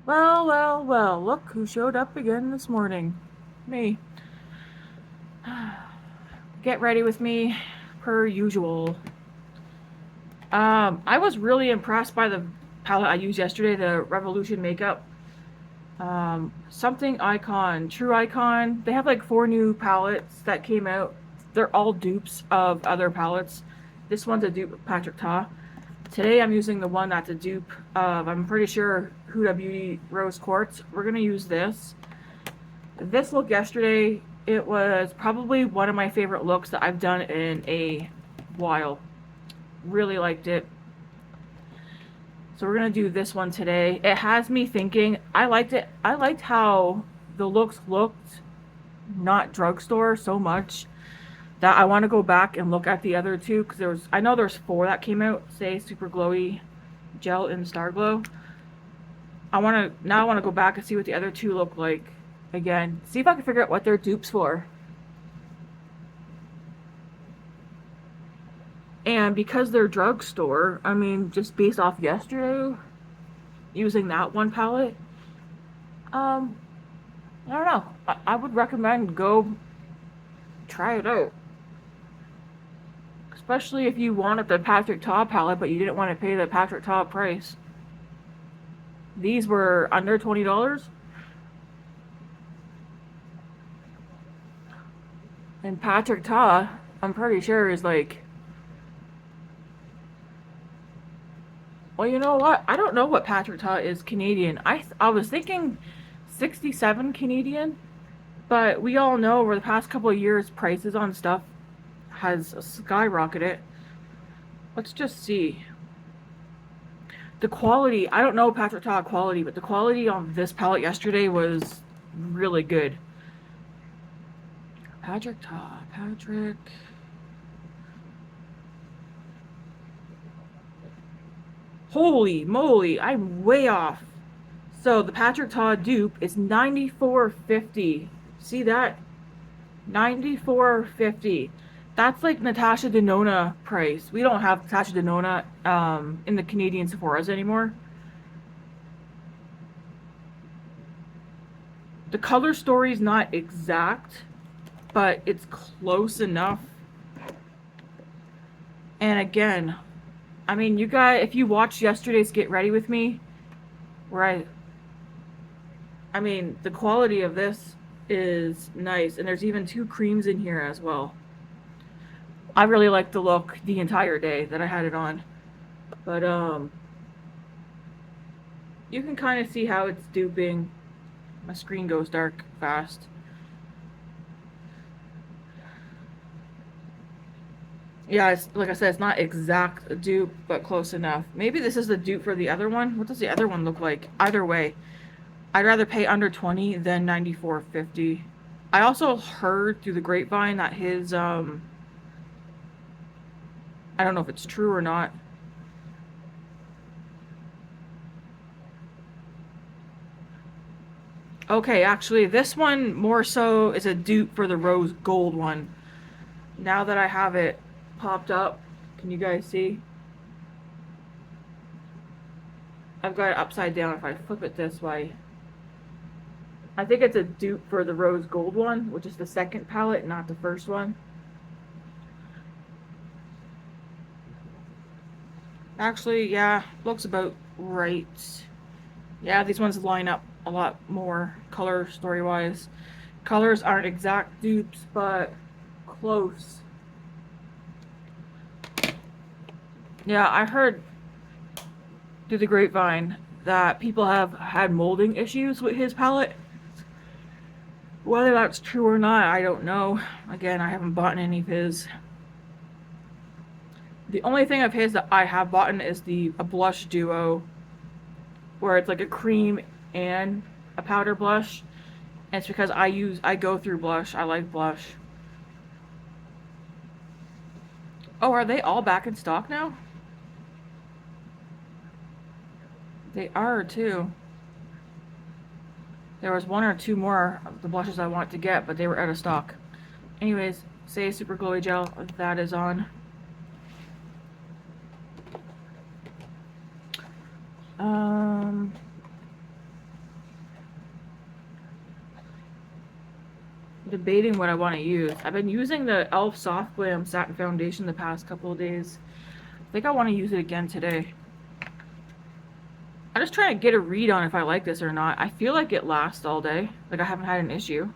Well, well, well, look who showed up again this morning. Me. Get ready with me, per usual. I was really impressed by the palette I used yesterday, the Revolution Makeup. Something Icon, True Icon. They have like 4 new palettes that came out. They're all dupes of other palettes. This one's a dupe of Patrick Ta. Today I'm using the one that's a dupe of, I'm pretty sure, Huda Beauty Rose Quartz. We're going to use this. This look yesterday, it was probably one of my favorite looks that I've done in a while. Really liked it. So we're gonna do this one today. It has me thinking. I liked it. I liked how the looks looked not drugstore so much that I want to go back and look at the other two because I know there's 4 that came out. Say Super Glowy Gel and Star Glow. I want to go back and see what the other 2 look like again. See if I can figure out what they're dupes for. And because they're drugstore, I mean, just based off yesterday, using that one palette, um, I don't know. I would recommend go try it out. Especially if you wanted the Patrick Ta palette, but you didn't want to pay the Patrick Ta price. These were under $20. And Patrick Ta, I'm pretty sure, is like, well, you know what? I don't know what Patrick Ta is Canadian. I was thinking 67 Canadian, but we all know over the past couple of years, prices on stuff has skyrocketed. Let's just see. The quality, I don't know Patrick Ta quality, but the quality on this palette yesterday was really good. Patrick Ta, Patrick. Holy moly, I'm way off. So the Patrick Ta dupe is $94.50. See that? $94.50. That's like Natasha Denona price. We don't have Natasha Denona in the Canadian Sephora's anymore. The color story's not exact, but it's close enough. And again, I mean, you guys, if you watched yesterday's Get Ready With Me, where I mean, the quality of this is nice. And there's even 2 creams in here as well. I really liked the look the entire day that I had it on. But you can kind of see how it's duping. My screen goes dark fast. Yeah, it's, like I said, it's not exact dupe, but close enough. Maybe this is the dupe for the other one. What does the other one look like? Either way, I'd rather pay under 20 than 94.50. I also heard through the grapevine that his I don't know if it's true or not. Okay, actually, this one more so is a dupe for the rose gold one. Now that I have it popped up, can you guys see? I've got it upside down if I flip it this way. I think it's a dupe for the rose gold one, which is the second palette, not the first one. Actually, yeah, looks about right. Yeah, these ones line up a lot more color story wise. Colors aren't exact dupes, but close. Yeah, I heard through the grapevine that people have had molding issues with his palette. Whether that's true or not, I don't know. Again, I haven't bought any of his. The only thing of his that I have bought is a blush duo, where it's like a cream and a powder blush. And it's because I go through blush. I like blush. Oh, are they all back in stock now? They are too. There was 1 or 2 more of the blushes I wanted to get, but they were out of stock. Anyways, say Super Glowy Gel, that is on. Um, debating what I want to use. I've been using the e.l.f. Soft Glam Satin Foundation the past couple of days. I think I want to use it again today. I'm just trying to get a read on if I like this or not. I feel like it lasts all day. Like I haven't had an issue.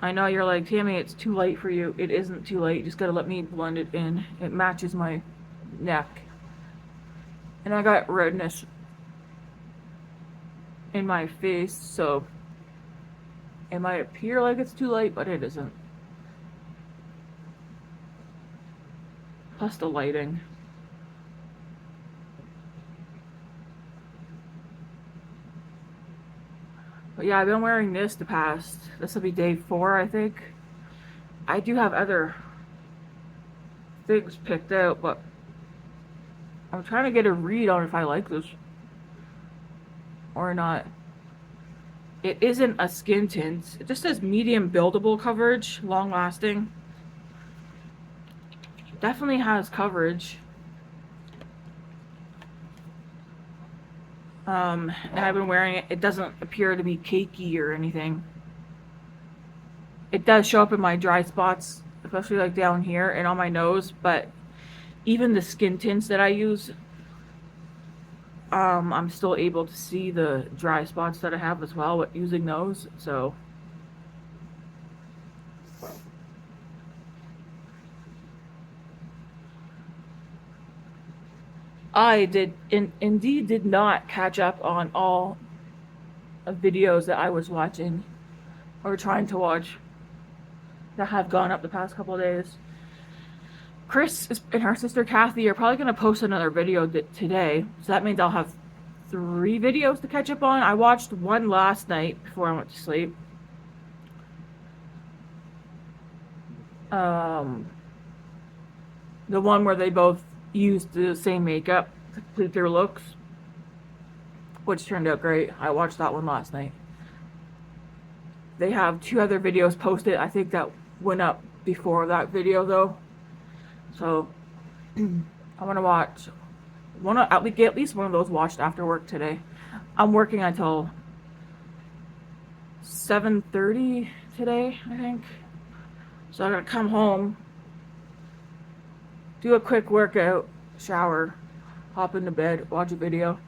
I know you're like, Tammy, it's too light for you. It isn't too light. You just gotta let me blend it in. It matches my neck. And I got redness in my face, so it might appear like it's too light, but it isn't. Plus the lighting. But yeah, I've been wearing this this will be day 4, I think. I do have other things picked out, but I'm trying to get a read on if I like this or not. It isn't a skin tint. It just says medium buildable coverage, long lasting. Definitely has coverage. And I've been wearing it. It doesn't appear to be cakey or anything. It does show up in my dry spots, especially like down here and on my nose, but even the skin tints that I use, I'm still able to see the dry spots that I have as well using those, so. I indeed did not catch up on all of videos that I was watching or trying to watch that have gone up the past couple of days. Chris and her sister Kathy are probably going to post another video today, so that means I'll have 3 videos to catch up on. I watched one last night before I went to sleep. The one where they both used the same makeup to complete their looks, which turned out great. I watched that one last night. They have 2 other videos posted. I think that went up before that video though. So I want to watch at least one of those watched after work today. I'm working until 7:30 today, I think. So I'm gonna come home, do a quick workout, shower, hop into bed, watch a video.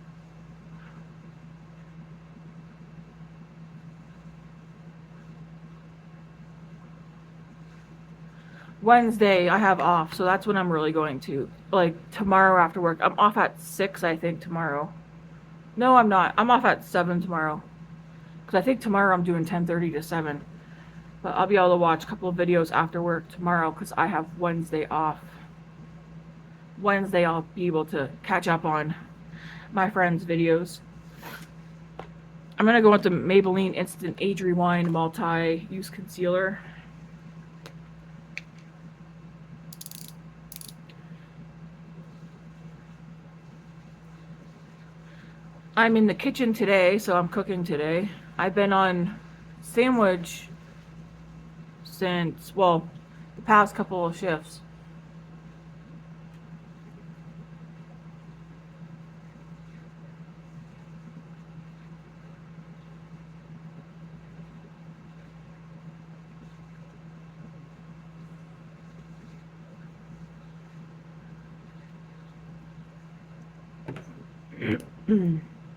Wednesday I have off, so that's when I'm really going to. Like tomorrow after work. I'm off at 6, I think, tomorrow. No, I'm not. I'm off at 7 tomorrow. Because I think tomorrow I'm doing 10:30 to 7. But I'll be able to watch a couple of videos after work tomorrow because I have Wednesday off. Wednesday I'll be able to catch up on my friends' videos. I'm going to go with the Maybelline Instant Age Rewind Multi-Use Concealer. I'm in the kitchen today, so I'm cooking today. I've been on sandwich since, well, the past couple of shifts.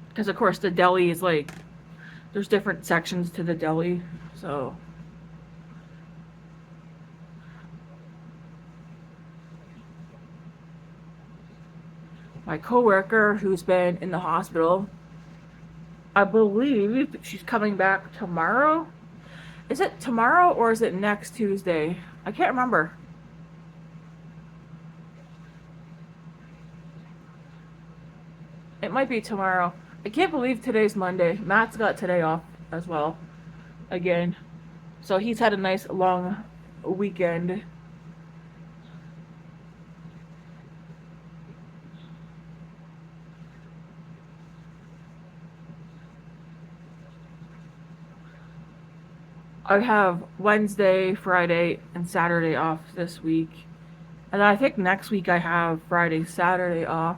Because of course the deli is like, there's different sections to the deli, so. My coworker who's been in the hospital, I believe she's coming back tomorrow. Is it tomorrow or is it next Tuesday? I can't remember. It might be tomorrow. I can't believe today's Monday. Matt's got today off as well. Again. So he's had a nice long weekend. I have Wednesday, Friday, and Saturday off this week. And I think next week I have Friday, Saturday off.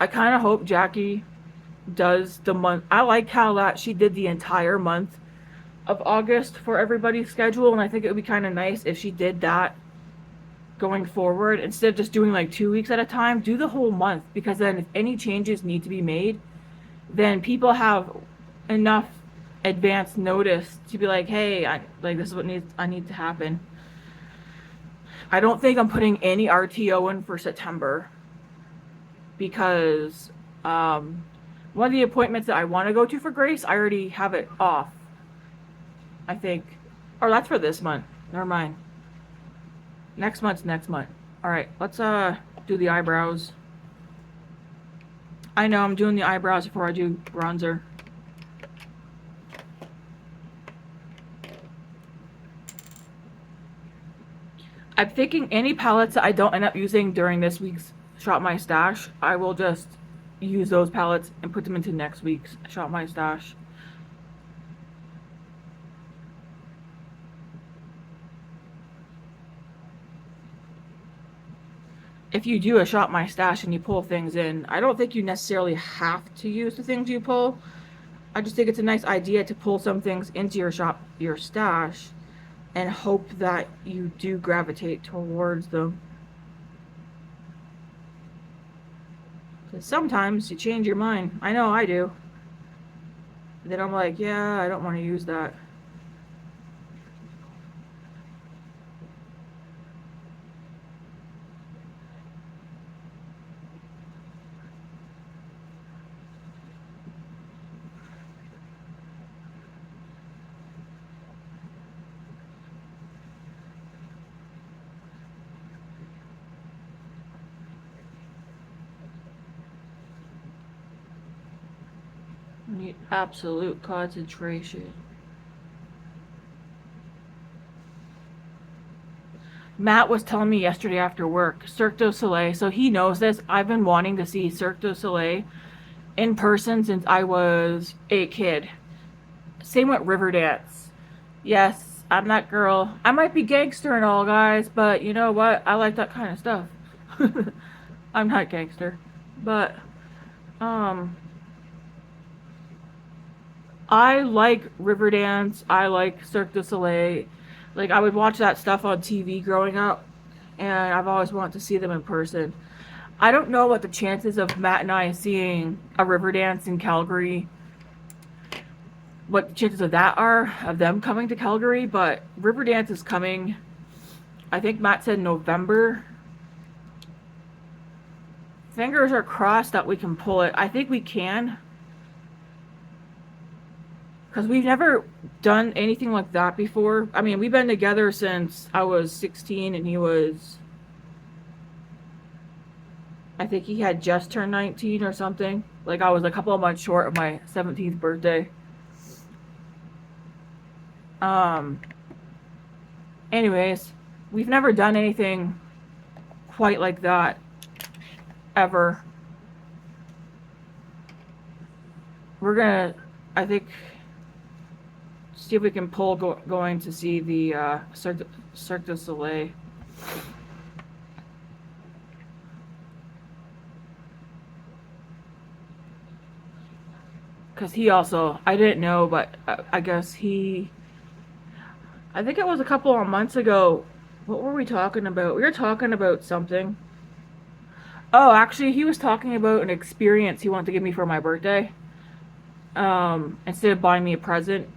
I kind of hope Jackie does the month. I like how that she did the entire month of August for everybody's schedule, and I think it would be kind of nice if she did that going forward instead of just doing like 2 weeks at a time. Do the whole month, because then if any changes need to be made, then people have enough advance notice to be like, hey, this is what I need to happen. I don't think I'm putting any RTO in for September because one of the appointments that I want to go to for Grace, I already have it off, I think. Or that's for this month. Never mind. Next month's next month. Alright, let's do the eyebrows. I know I'm doing the eyebrows before I do bronzer. I'm thinking any palettes that I don't end up using during this week's Shop My Stash, I will just use those palettes and put them into next week's Shop My Stash. If you do a Shop My Stash and you pull things in, I don't think you necessarily have to use the things you pull. I just think it's a nice idea to pull some things into your stash, and hope that you do gravitate towards them. Because sometimes you change your mind. I know I do. And then I'm like, yeah, I don't want to use that. Need absolute concentration. Matt was telling me yesterday after work, Cirque du Soleil, so he knows this. I've been wanting to see Cirque du Soleil in person since I was a kid. Same with Riverdance. Yes, I'm that girl. I might be gangster and all, guys, but you know what? I like that kind of stuff. I'm not gangster. But, I like Riverdance. I like Cirque du Soleil. Like, I would watch that stuff on TV growing up, and I've always wanted to see them in person. I don't know what the chances of Matt and I seeing a Riverdance in Calgary, what the chances of that are, of them coming to Calgary, but Riverdance is coming, I think Matt said November. Fingers are crossed that we can pull it. I think we can. Because we've never done anything like that before. I mean, we've been together since I was 16 and he was... I think he had just turned 19 or something. Like, I was a couple of months short of my 17th birthday. Anyways, we've never done anything quite like that. Ever. We're gonna, I think... see if we can pull going to see the Cirque du Soleil. Because he also, I didn't know, but I guess I think it was a couple of months ago. What were we talking about? We were talking about something. Oh, actually, he was talking about an experience he wanted to give me for my birthday. Instead of buying me a present.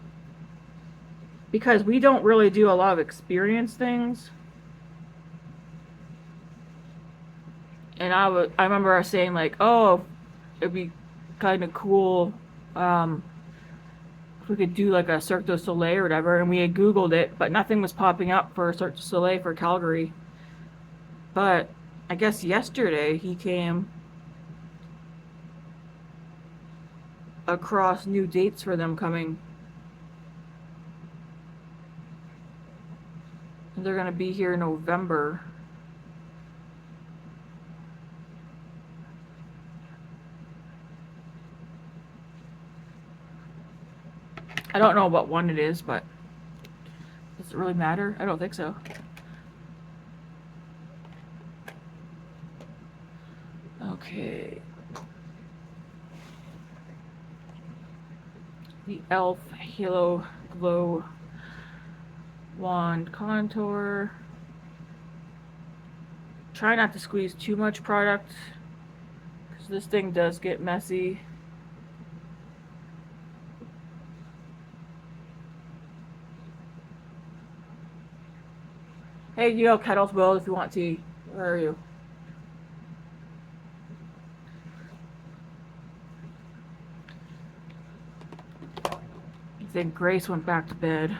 Because we don't really do a lot of experience things. And I remember us saying like, oh, it'd be kind of cool if we could do like a Cirque du Soleil or whatever. And we had Googled it, but nothing was popping up for Cirque du Soleil for Calgary. But I guess yesterday he came across new dates for them coming. They're going to be here in November. I don't know what one it is, but does it really matter? I don't think so. Okay. the e.l.f. Halo Glow Wand Contour. Try not to squeeze too much product because this thing does get messy. Hey, you know Kettle's World if you want tea. Where are you? I think Grace went back to bed.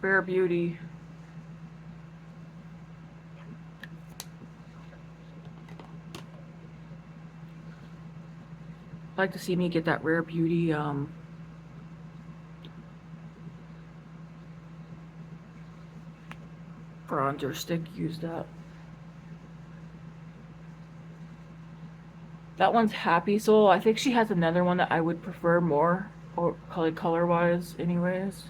Rare Beauty. I'd like to see me get that Rare Beauty bronzer stick. Use that. That one's Happy Soul. I think she has another one that I would prefer more, or color wise, anyways.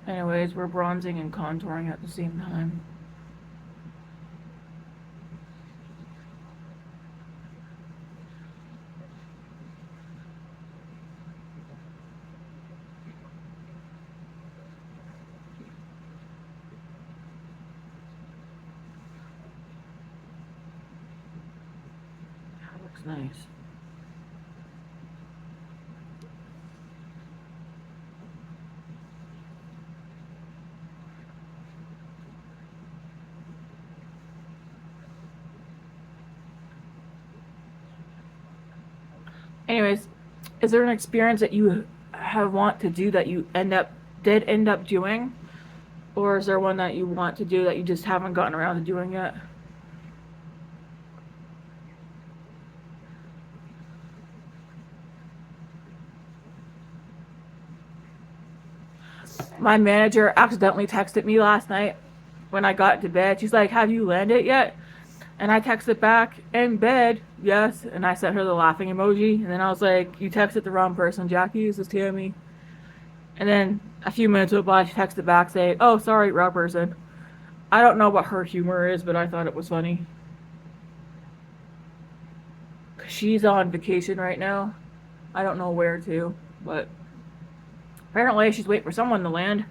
Anyways, we're bronzing and contouring at the same time. That looks nice. Anyways, is there an experience that you have want to do that you did end up doing? Or is there one that you want to do that you just haven't gotten around to doing yet? My manager accidentally texted me last night when I got to bed. She's like, "Have you landed yet?" And I texted back, "In bed, yes." And I sent her the laughing emoji. And then I was like, "You texted the wrong person, Jackie. This is Tammy." And then a few minutes went by, she texted back saying, "Oh, sorry, wrong person." I don't know what her humor is, but I thought it was funny. She's on vacation right now. I don't know where to, but apparently she's waiting for someone to land.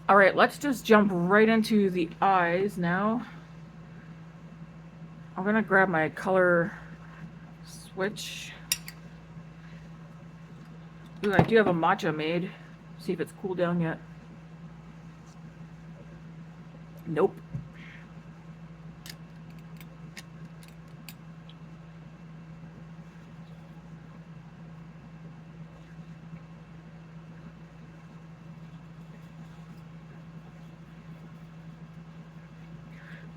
Alright, let's just jump right into the eyes now. I'm gonna grab my color switch. Ooh, I do have a matcha made. See if it's cooled down yet. Nope.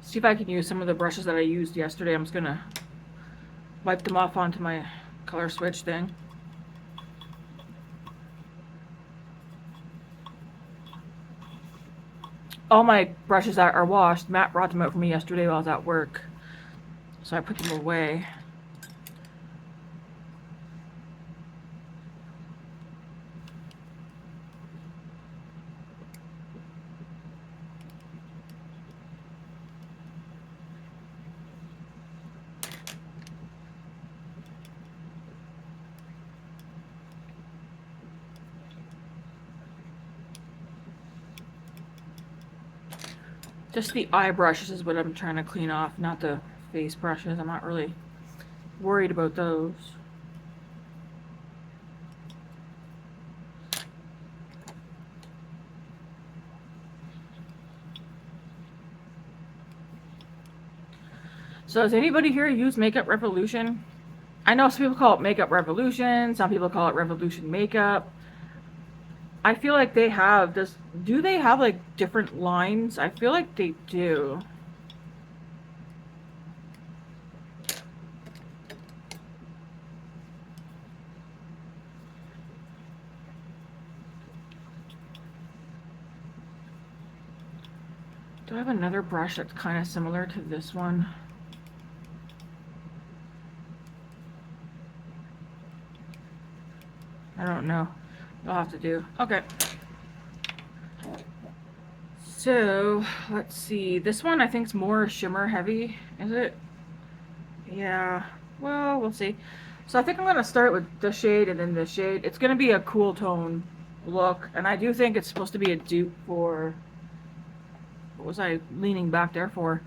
See if I can use some of the brushes that I used yesterday. I'm just gonna wipe them off onto my color switch thing. All my brushes that are washed, Matt brought them out for me yesterday while I was at work. So I put them away. Just the eye brushes is what I'm trying to clean off, not the face brushes. I'm not really worried about those. So does anybody here use Makeup Revolution? I know some people call it Makeup Revolution, some people call it Revolution Makeup. I feel like they have this. Do they have like different lines? I feel like they do. Do I have another brush that's kind of similar to this one? I don't know. I'll have to do. Okay. So, let's see. This one I think is more shimmer heavy. Is it? Yeah. Well, we'll see. So I think I'm going to start with this shade and then this shade. It's going to be a cool tone look. And I do think it's supposed to be a dupe for... What was I leaning back there for?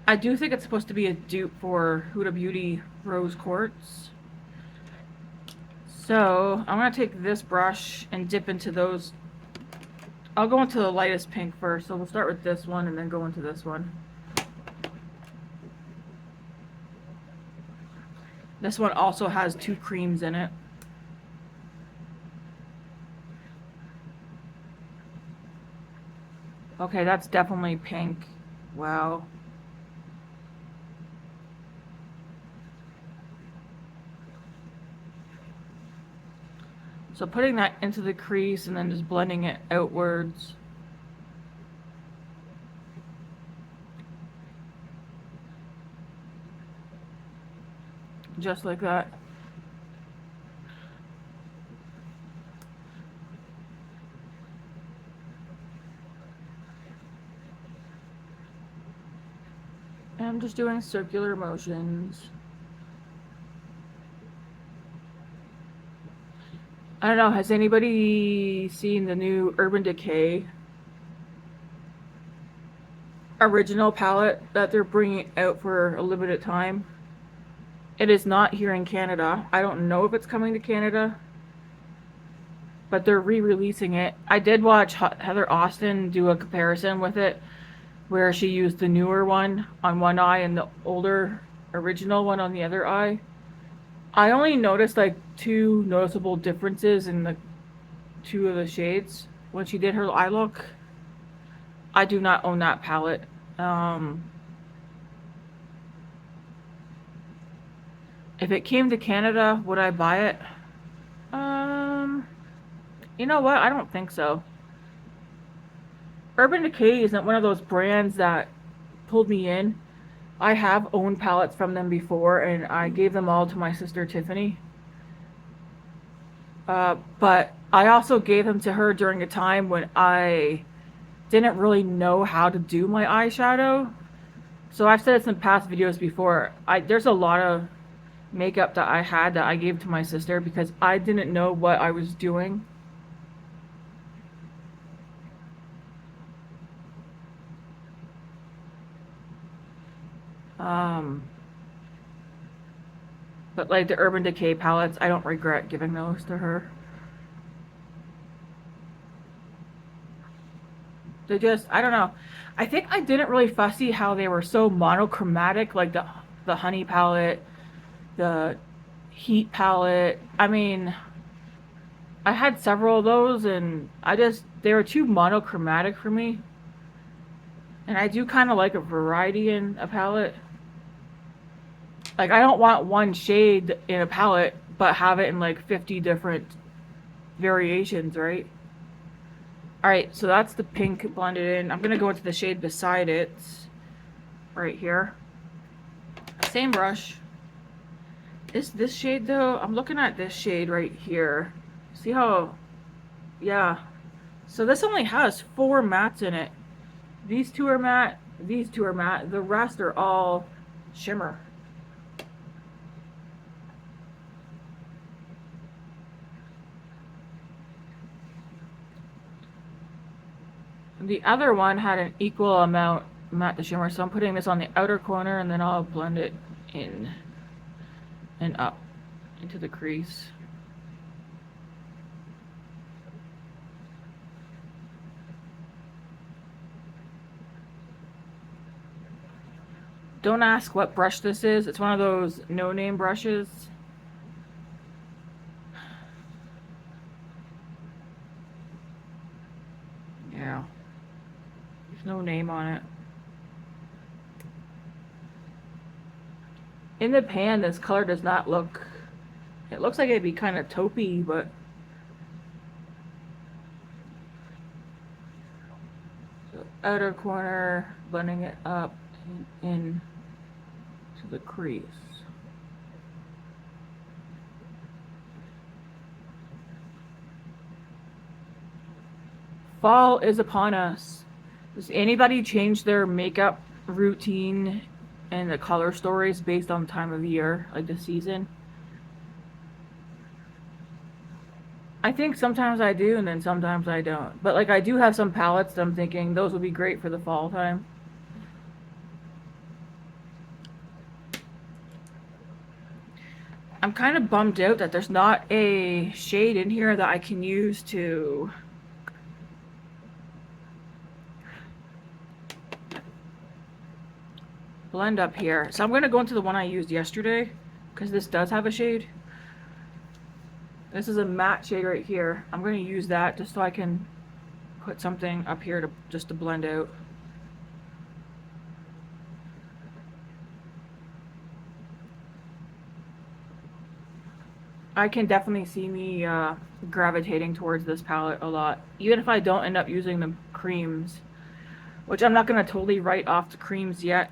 I do think it's supposed to be a dupe for Huda Beauty Rose Quartz. So I'm going to take this brush and dip into those. I'll go into the lightest pink first. So we'll start with this one and then go into this one. This one also has 2 creams in it. Okay, that's definitely pink. Wow. So putting that into the crease and then just blending it outwards. Just like that. And I'm just doing circular motions. I don't know, has anybody seen the new Urban Decay original palette that they're bringing out for a limited time? It is not here in Canada. I don't know if it's coming to Canada, but they're re-releasing it. I did watch Heather Austin do a comparison with it, where she used the newer one on one eye and the older original one on the other eye. I only noticed like 2 noticeable differences in the 2 of the shades when she did her eye look. I do not own that palette. If it came to Canada, would I buy it? You know what? I don't think so. Urban Decay isn't one of those brands that pulled me in. I have owned palettes from them before, and I gave them all to my sister Tiffany. But I also gave them to her during a time when I didn't really know how to do my eyeshadow. So I've said this in past videos before. There's a lot of makeup that I had that I gave to my sister because I didn't know what I was doing. But like the Urban Decay palettes, I don't regret giving those to her. They just, I don't know. I think I didn't really fussy how they were so monochromatic, like the Honey palette, the Heat palette. I mean, I had several of those and they were too monochromatic for me. And I do kind of like a variety in a palette. Like, I don't want one shade in a palette, but have it in like 50 different variations, right? Alright, so that's the pink blended in. I'm going to go into the shade beside it. Right here. Same brush. Is this shade though? I'm looking at this shade right here. See how... Yeah. So this only has 4 mattes in it. These 2 are matte. These 2 are matte. The rest are all shimmer. The other one had an equal amount matte to shimmer, so I'm putting this on the outer corner and then I'll blend it in and up into the crease. Don't ask what brush this is. It's one of those no-name brushes. Yeah. There's no name on it. In the pan, this color does not look... It looks like it'd be kind of taupey, but... So outer corner, blending it up and in to the crease. Fall is upon us. Does anybody change their makeup routine and the color stories based on time of year, like the season? I think sometimes I do, and then sometimes I don't. But like, I do have some palettes that I'm thinking those would be great for the fall time. I'm kind of bummed out that there's not a shade in here that I can use to blend up here. So I'm going to go into the one I used yesterday, because this does have a shade. This is a matte shade right here. I'm going to use that just so I can put something up here to just to blend out. I can definitely see me gravitating towards this palette a lot, even if I don't end up using the creams, which I'm not going to totally write off the creams yet.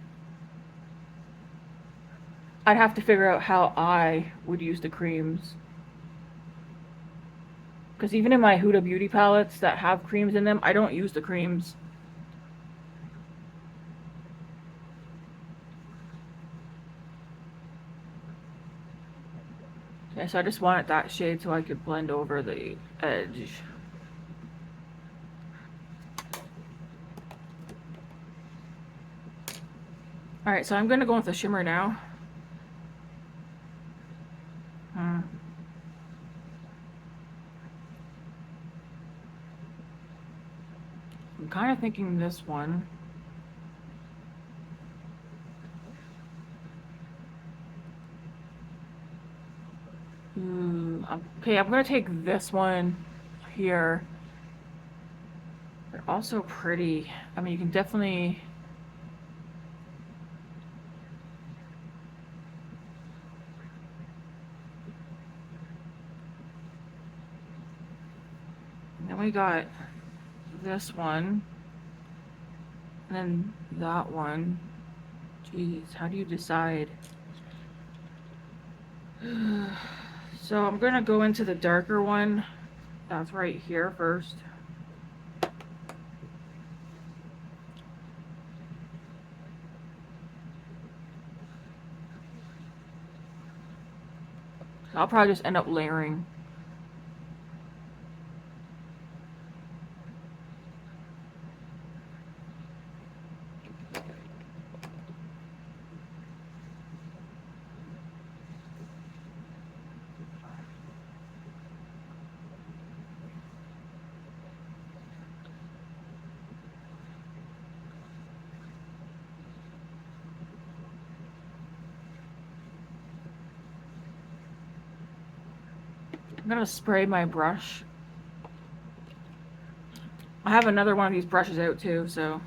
I'd have to figure out how I would use the creams. Because even in my Huda Beauty palettes that have creams in them, I don't use the creams. Okay, so I just wanted that shade so I could blend over the edge. Alright, so I'm going to go with the shimmer now. I'm kind of thinking this one. Okay, I'm going to take this one here. They're also pretty. I mean, you can definitely... And then we got this one. And then that one. Jeez, how do you decide? So I'm going to go into the darker one. That's right here first. I'll probably just end up layering. I'm gonna spray my brush. I have another one of these brushes out too, so.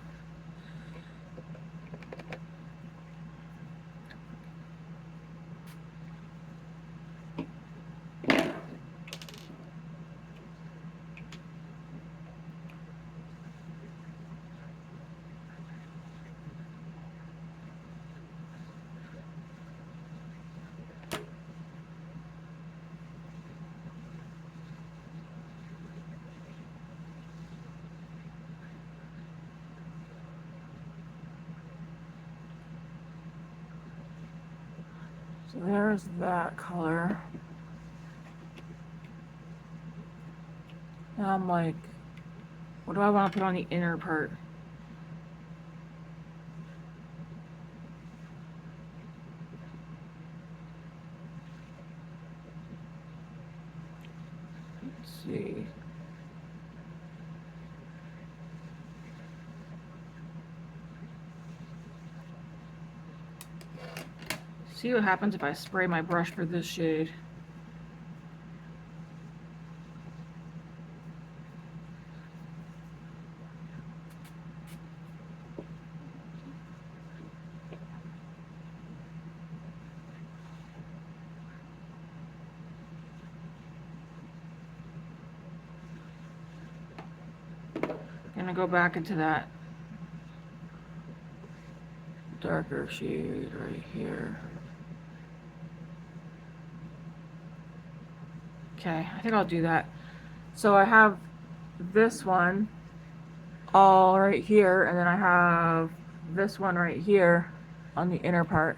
So there's that color. Now I'm like, what do I want to put on the inner part? Let's see. See what happens if I spray my brush for this shade. Gonna go back into that darker shade right here. Okay, I think I'll do that. So I have this one, all right here, and then I have this one right here on the inner part.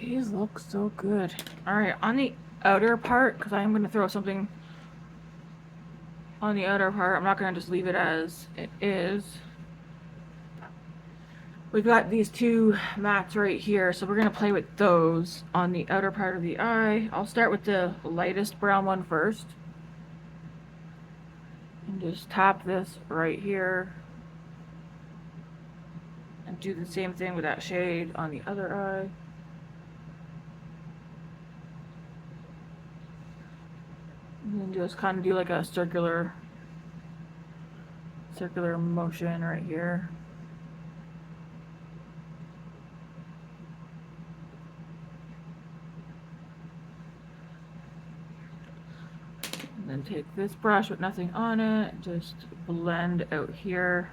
These look so good. Alright, on the outer part, because I am going to throw something on the outer part, I'm not going to just leave it as it is. We've got these two mats right here, so we're going to play with those on the outer part of the eye. I'll start with the lightest brown one first. And just tap this right here. And do the same thing with that shade on the other eye. And then just kind of do like a circular motion right here. And then take this brush with nothing on it, just blend out here.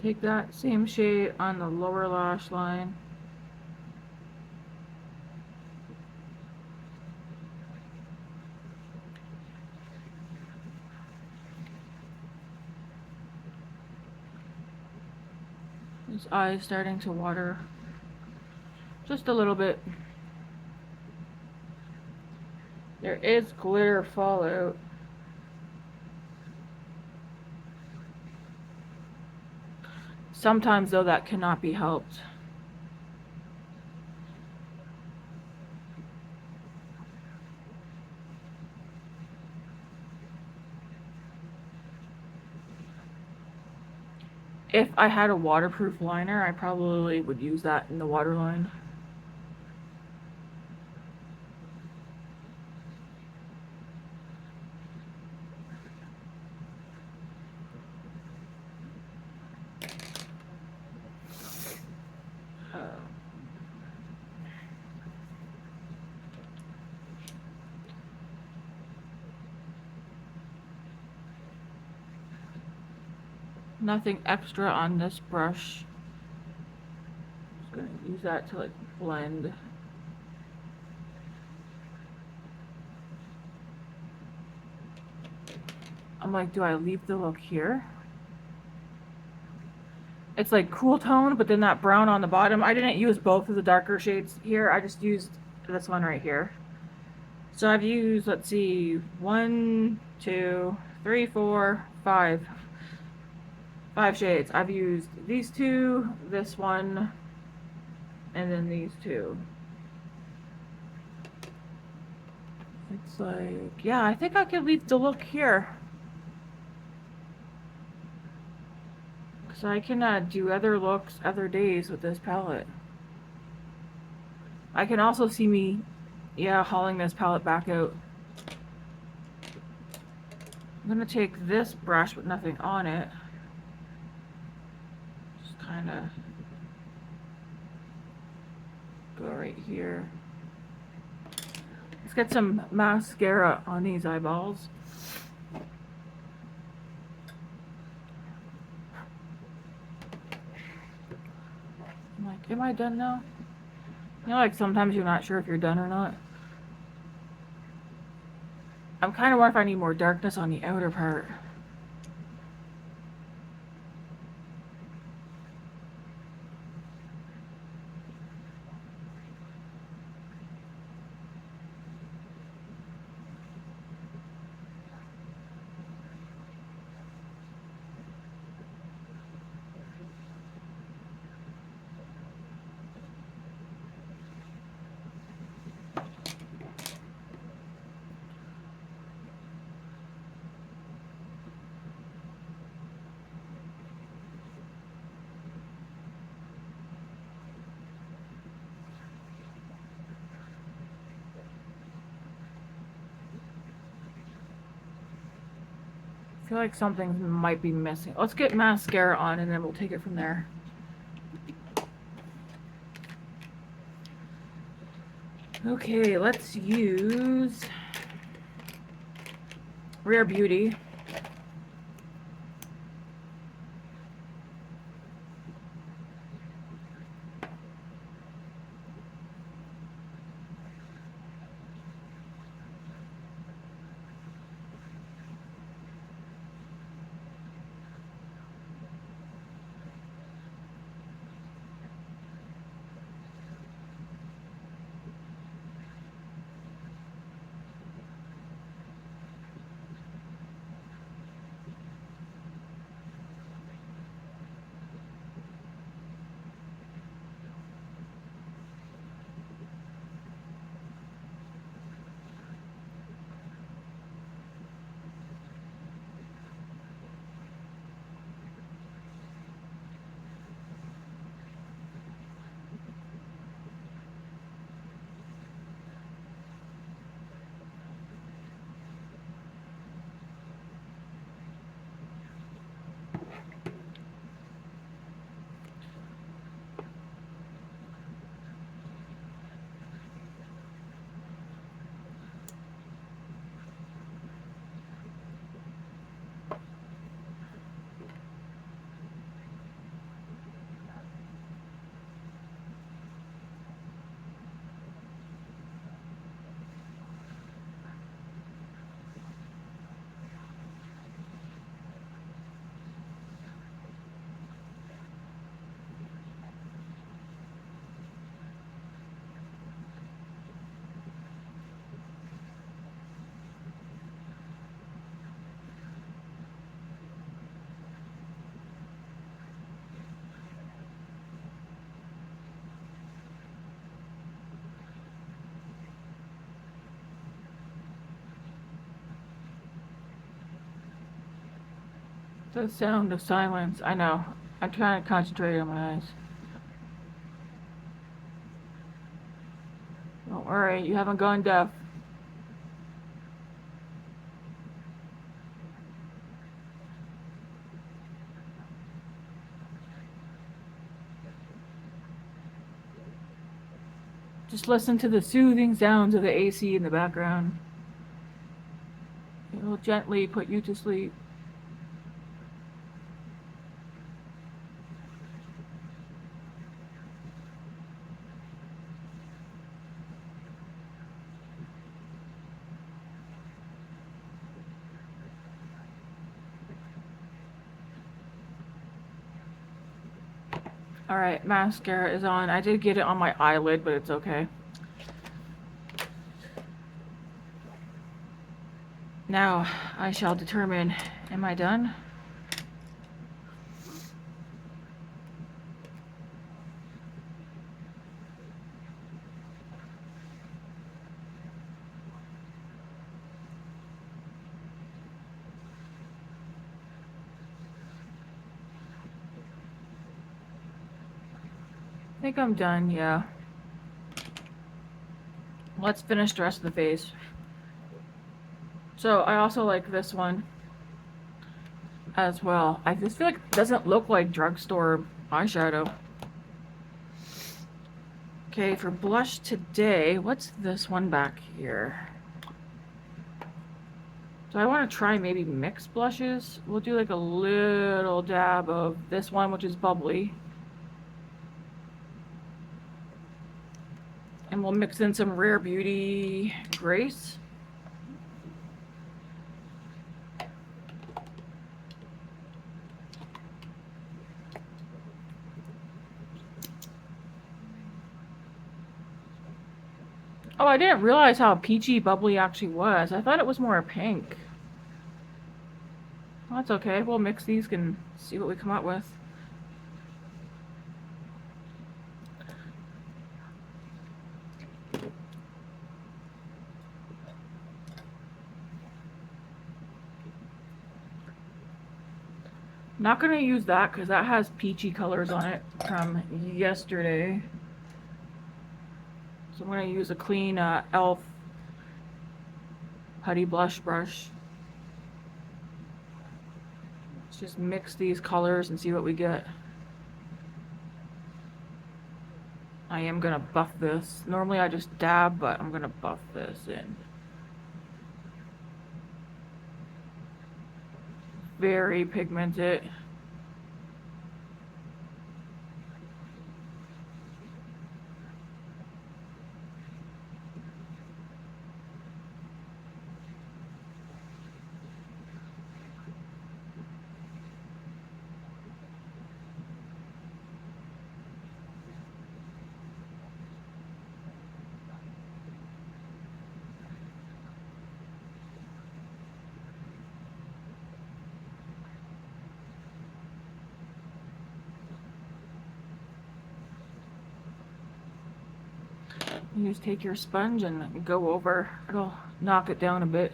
Take that same shade on the lower lash line. His eye is starting to water just a little bit. There is glitter fallout. Sometimes though that cannot be helped. If I had a waterproof liner, I probably would use that in the waterline. Nothing extra on this brush. Just gonna use that to like blend. I'm like, do I leave the look here? It's like cool tone, but then that brown on the bottom. I didn't use both of the darker shades here. I just used this one right here. So I've used, let's see, 1, 2, 3, 4, 5. 5 shades. I've used these two, this one, and then these two. It's like, yeah, I think I could leave the look here. Because I can do other looks other days with this palette. I can also see me, yeah, hauling this palette back out. I'm going to take this brush with nothing on it. Just kind of go right here. Let's get some mascara on these eyeballs. I'm like, am I done now? You know, like sometimes you're not sure if you're done or not. I'm kind of wondering if I need more darkness on the outer part. feel like something might be missing. Let's get mascara on and then we'll take it from there. Okay, let's use Rare Beauty. The sound of silence. I know. I'm trying to concentrate on my eyes. Don't worry, you haven't gone deaf. Just listen to the soothing sounds of the AC in the background. It will gently put you to sleep. Alright, mascara is on. I did get it on my eyelid, but it's okay. Now, I shall determine, am I done? I think I'm done, yeah. Let's finish the rest of the face. So, I also like this one as well. I just feel like it doesn't look like drugstore eyeshadow. Okay, for blush today, what's this one back here? So I want to try maybe mixed blushes. We'll do like a little dab of this one, which is bubbly. And we'll mix in some Rare Beauty Grace. Oh, I didn't realize how peachy bubbly actually was. I thought it was more pink. Well, that's okay. We'll mix these and see what we come up with. Not gonna use that because that has peachy colors on it from yesterday. So I'm gonna use a clean e.l.f. Putty Blush brush. just mix these colors and see what we get. I am gonna buff this. Normally I just dab, but I'm gonna buff this in. Very pigmented. You just take your sponge and go over. It'll knock it down a bit.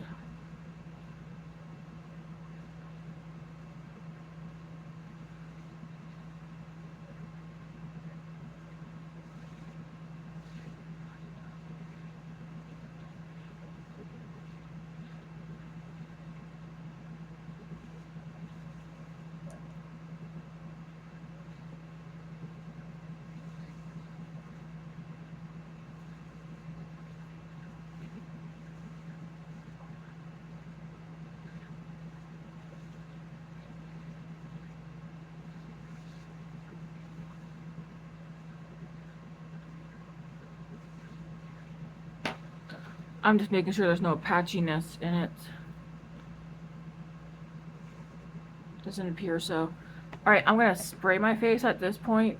I'm just making sure there's no patchiness in it. Doesn't appear so. Alright, I'm gonna spray my face at this point.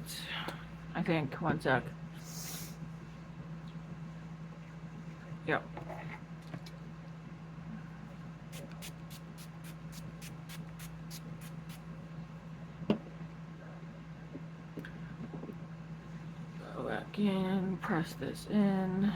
I think. One sec. Yep. Go back in, press this in.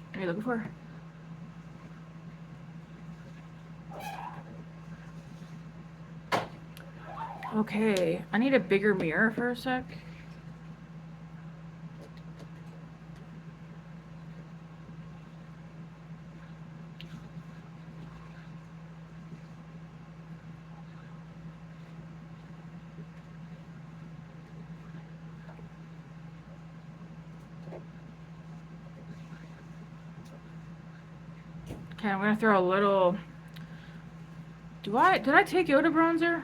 What are you looking for? Okay, I need a bigger mirror for a sec. Okay, I'm gonna throw a little. Did I take Yoda bronzer?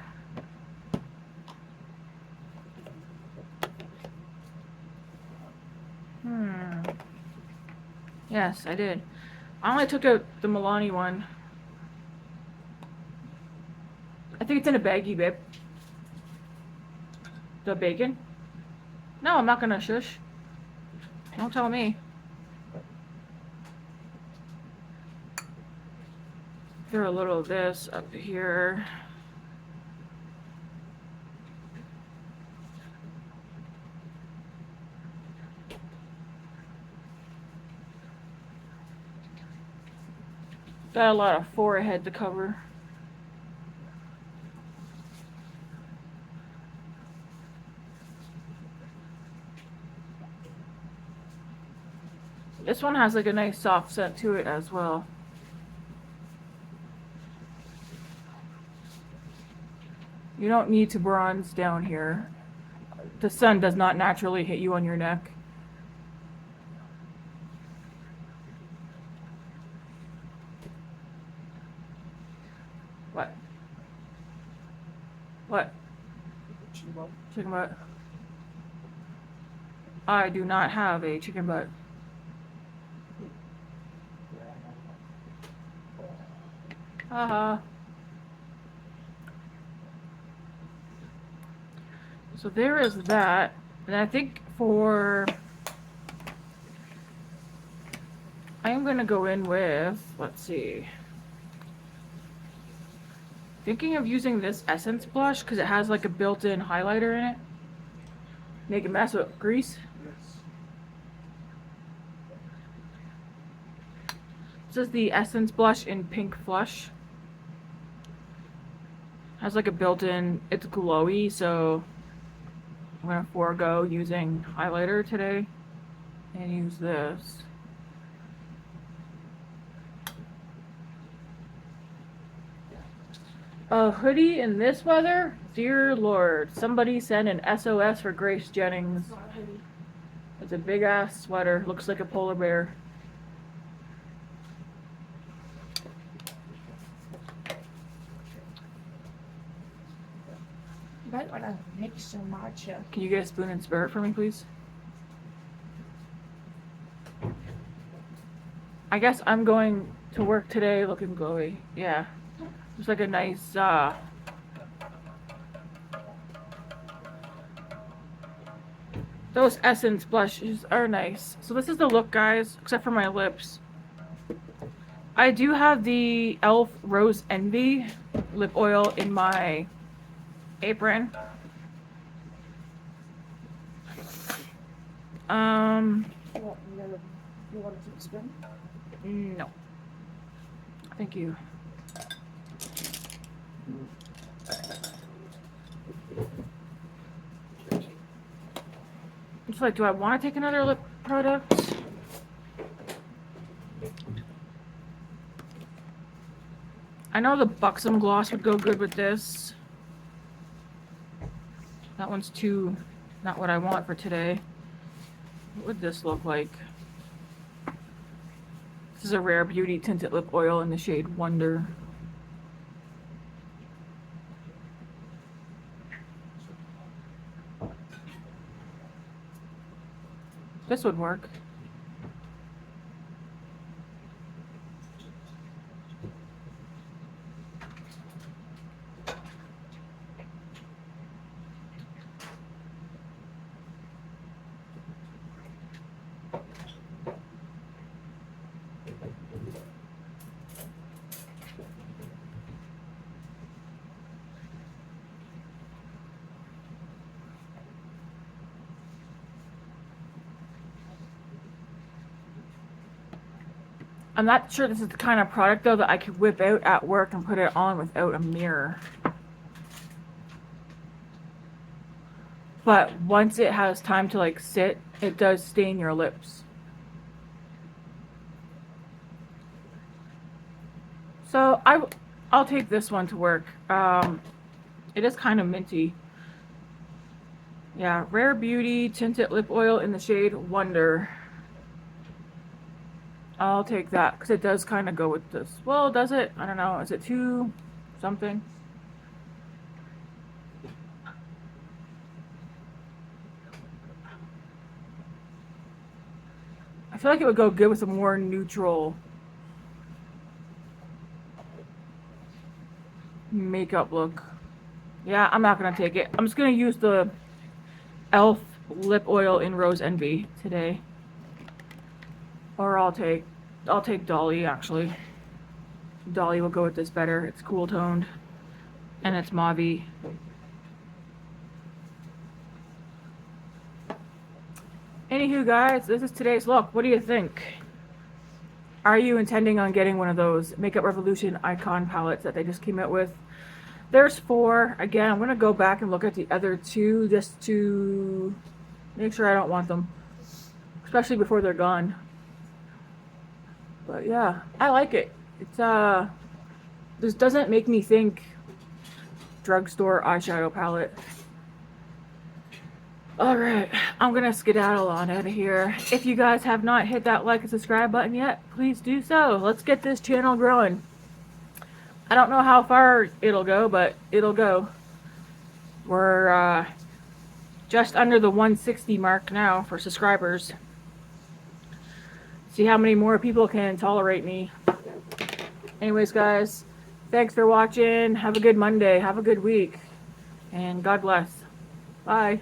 Yes, I did. I only took out the Milani one. I think it's in a baggie, babe. The bacon? No, I'm not gonna shush. Don't tell me. Throw a little of this up here. Got a lot of forehead to cover. This one has like a nice soft scent to it as well. You don't need to bronze down here. The sun does not naturally hit you on your neck. What? What? Chicken butt. Chicken butt. I do not have a chicken butt. Haha. So there is that. And I think for I'm gonna go in with, let's see. Thinking of using this Essence blush because it has like a built-in highlighter in it. Make a mess with grease. This is the Essence blush in Pink Flush. Has like a built-in, it's glowy, so I'm gonna forego using highlighter today and use this. A hoodie in this weather? Dear Lord, somebody send an SOS for Grace Jennings. It's a big ass sweater, looks like a polar bear. You might want to mix so much. Can you get a spoon and stir it for me, please? I guess I'm going to work today looking glowy. Yeah. Just like a nice, those Essence blushes are nice. So this is the look, guys, except for my lips. I do have the e.l.f. Rose Envy lip oil in my apron. You want to keep spin? No. Thank you. It's like, do I want to take another lip product? I know the Buxom gloss would go good with this. That one's too not what I want for today. What would this look like? This is a Rare Beauty tinted lip oil in the shade Wonder. This would work. I'm not sure this is the kind of product though that I could whip out at work and put it on without a mirror. But once it has time to like sit, it does stain your lips. So I'll take this one to work. It is kind of minty. Yeah, Rare Beauty tinted lip oil in the shade Wonder. I'll take that because it does kind of go with this. Well, does it? I don't know. Is it too something? I feel like it would go good with a more neutral makeup look. Yeah, I'm not going to take it. I'm just going to use the e.l.f. lip oil in Rose Envy today. Or I'll take Dolly, actually. Dolly will go with this better. It's cool toned. And it's mauve-y. Anywho, guys, this is today's look. What do you think? Are you intending on getting one of those Makeup Revolution Icon palettes that they just came out with? There's 4. Again, I'm going to go back and look at the other 2 just to make sure I don't want them. Especially before they're gone. But yeah, I like it. It's this doesn't make me think drugstore eyeshadow palette. Alright, I'm gonna skedaddle on out of here. If you guys have not hit that like and subscribe button yet, please do so. Let's get this channel growing. I don't know how far it'll go, but it'll go. We're just under the 160 mark now for subscribers. See how many more people can tolerate me. Anyways, guys, thanks for watching. Have a good Monday. Have a good week. And God bless. Bye.